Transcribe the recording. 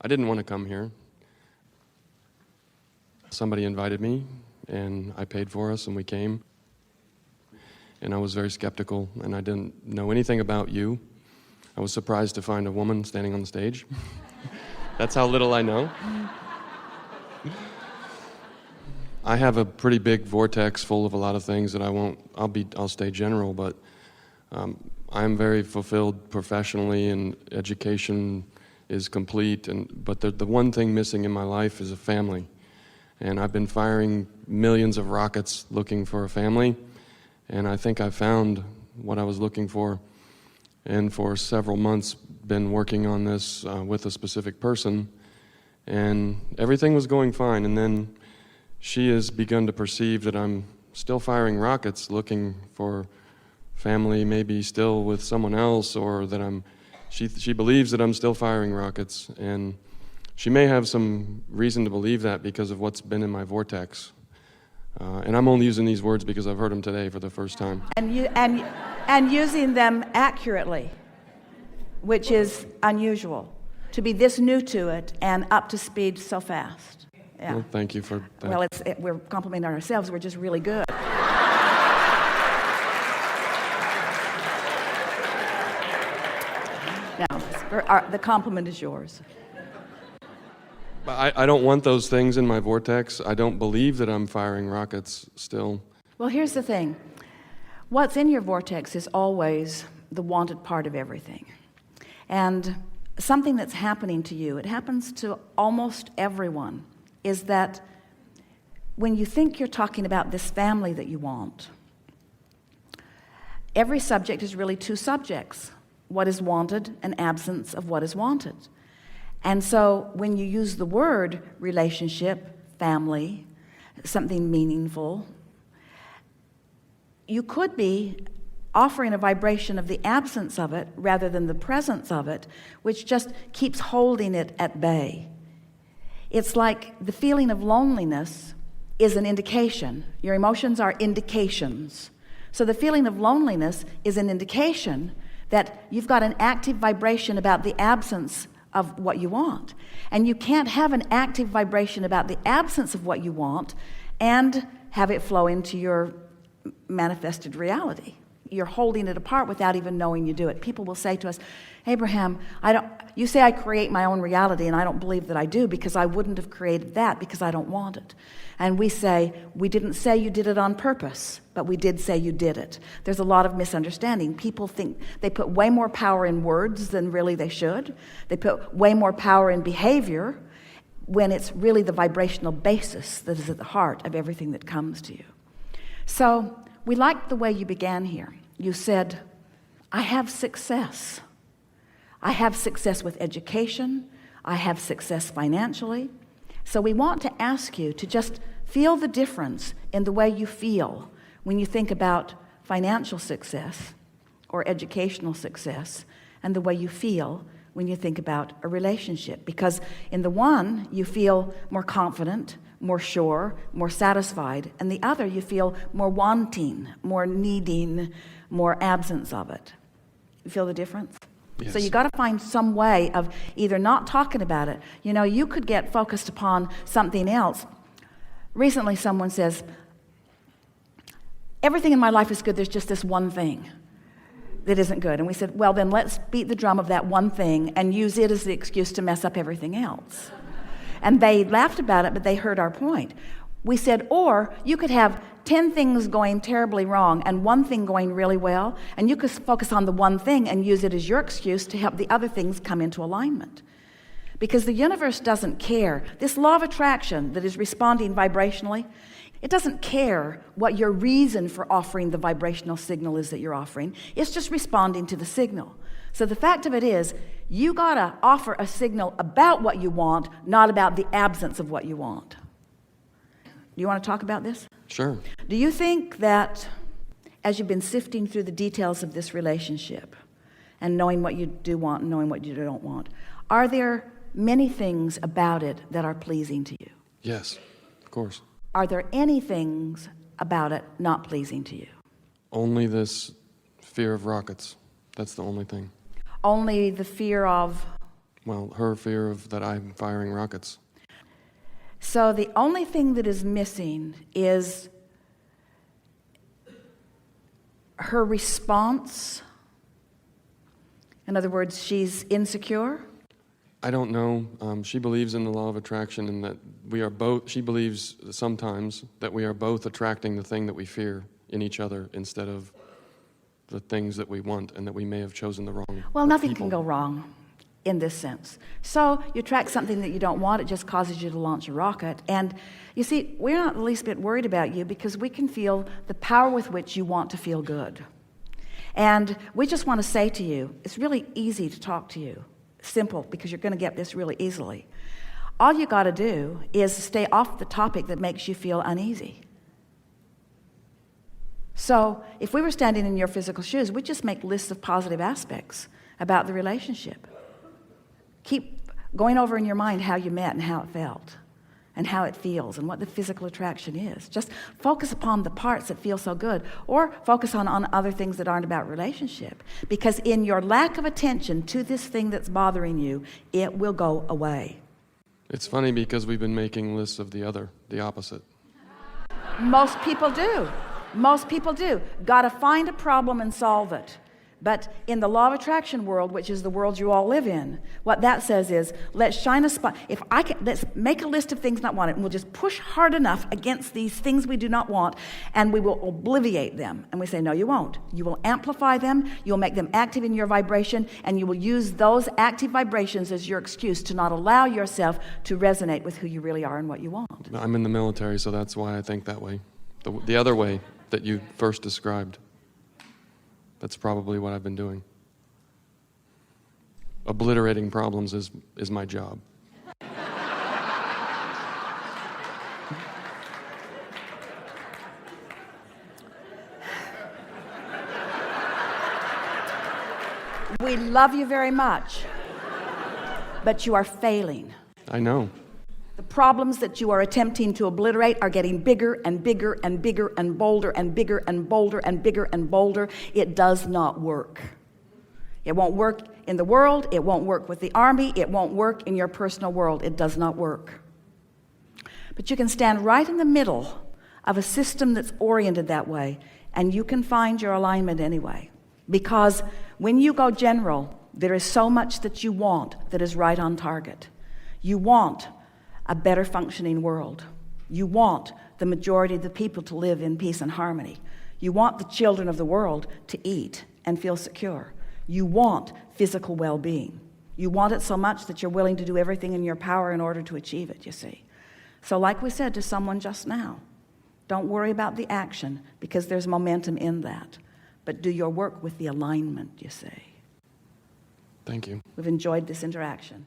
I didn't want to come here. Somebody invited me, and I paid for us, and we came. And I was very skeptical, and I didn't know anything about you. I was surprised to find a woman standing on the stage. That's how little I know. I have a pretty big vortex full of a lot of things that I'll stay general, but I'm very fulfilled professionally, and education is complete, but the one thing missing in my life is a family. And I've been firing millions of rockets looking for a family, and I think I found what I was looking for. And for several months, been working on this with a specific person, and everything was going fine. And then she has begun to perceive that I'm still firing rockets looking for family, maybe still with someone else, or that she believes that I'm still firing rockets. And she may have some reason to believe that because of what's been in my vortex. And I'm only using these words because I've heard them today for the first time. And using them accurately, which is unusual, to be this new to it and up to speed so fast. Yeah. Well, thank you for that. Well, we're complimenting ourselves. We're just really good. Now, the compliment is yours. I don't want those things in my vortex. I don't believe that I'm firing rockets still. Well, here's the thing. What's in your vortex is always the wanted part of everything. And something that's happening to you, it happens to almost everyone, is that when you think you're talking about this family that you want, every subject is really two subjects: what is wanted and absence of what is wanted. And so when you use the word relationship, family, something meaningful, you could be offering a vibration of the absence of it rather than the presence of it, which just keeps holding it at bay. It's like the feeling of loneliness is an indication. Your emotions are indications. So the feeling of loneliness is an indication that you've got an active vibration about the absence of what you want. And you can't have an active vibration about the absence of what you want and have it flow into your manifested reality. You're holding it apart without even knowing you do it. People will say to us, Abraham, you say I create my own reality, and I don't believe that I do, because I wouldn't have created that because I don't want it. And we say, we didn't say you did it on purpose, but we did say you did it. There's a lot of misunderstanding. People think they put way more power in words than really they should. They put way more power in behavior when it's really the vibrational basis that is at the heart of everything that comes to you. So we liked the way you began here. You said, I have success. I have success with education. I have success financially. So we want to ask you to just feel the difference in the way you feel when you think about financial success or educational success, and the way you feel when you think about a relationship. Because in the one, you feel more confident, more sure, more satisfied, and the other you feel more wanting, more needing, more absence of it. You feel the difference? Yes. So you got to find some way of either not talking about it. You know, you could get focused upon something else. Recently someone says, everything in my life is good, there's just this one thing that isn't good. And we said, well, then let's beat the drum of that one thing and use it as the excuse to mess up everything else. And they laughed about it, but they heard our point. We said, or you could have 10 things going terribly wrong and one thing going really well, and you could focus on the one thing and use it as your excuse to help the other things come into alignment. Because the universe doesn't care. This law of attraction that is responding vibrationally, it doesn't care what your reason for offering the vibrational signal is that you're offering. It's just responding to the signal. So the fact of it is, you gotta offer a signal about what you want, not about the absence of what you want. Do you want to talk about this? Sure. Do you think that as you've been sifting through the details of this relationship and knowing what you do want and knowing what you don't want, are there many things about it that are pleasing to you? Yes, of course. Are there any things about it not pleasing to you? Only this fear of rockets. That's the only thing. Only the fear of? Well, her fear of that I'm firing rockets. So the only thing that is missing is her response. In other words, she's insecure. I don't know. She believes in the law of attraction and that we are both, she believes sometimes that we are both attracting the thing that we fear in each other instead of the things that we want, and that we may have chosen the wrong Well, nothing people. can go wrong in this sense. So you attract something that you don't want, it just causes you to launch a rocket. And you see, we're not the least bit worried about you because we can feel the power with which you want to feel good. And we just want to say to you, it's really easy to talk to you. Simple, because you're going to get this really easily. All you got to do is stay off the topic that makes you feel uneasy. So if we were standing in your physical shoes, we'd just make lists of positive aspects about the relationship. Keep going over in your mind how you met and how it felt and how it feels and what the physical attraction is. Just focus upon the parts that feel so good, or focus on other things that aren't about relationship, because in your lack of attention to this thing that's bothering you, it will go away. It's funny because we've been making lists of the opposite. Most people do. Most people do. Got to find a problem and solve it. But in the law of attraction world, which is the world you all live in, what that says is, let's shine a spot. Let's make a list of things not wanted, and we'll just push hard enough against these things we do not want, and we will obliviate them. And we say, no, you won't. You will amplify them, you'll make them active in your vibration, and you will use those active vibrations as your excuse to not allow yourself to resonate with who you really are and what you want. I'm in the military, so that's why I think that way. The other way that you first described. That's probably what I've been doing. Obliterating problems is my job. We love you very much, but you are failing. I know. The problems that you are attempting to obliterate are getting bigger and bigger and bigger and bolder and bigger and bolder and bigger and bolder. It does not work. It won't work in the world. It won't work with the army. It won't work in your personal world. It does not work. But you can stand right in the middle of a system that's oriented that way, and you can find your alignment anyway. Because when you go general, there is so much that you want that is right on target. You want a better functioning world. You want the majority of the people to live in peace and harmony. You want the children of the world to eat and feel secure. You want physical well-being. You want it so much that you're willing to do everything in your power in order to achieve it, you see. So like we said to someone just now, don't worry about the action because there's momentum in that. But do your work with the alignment, you see. Thank you. We've enjoyed this interaction.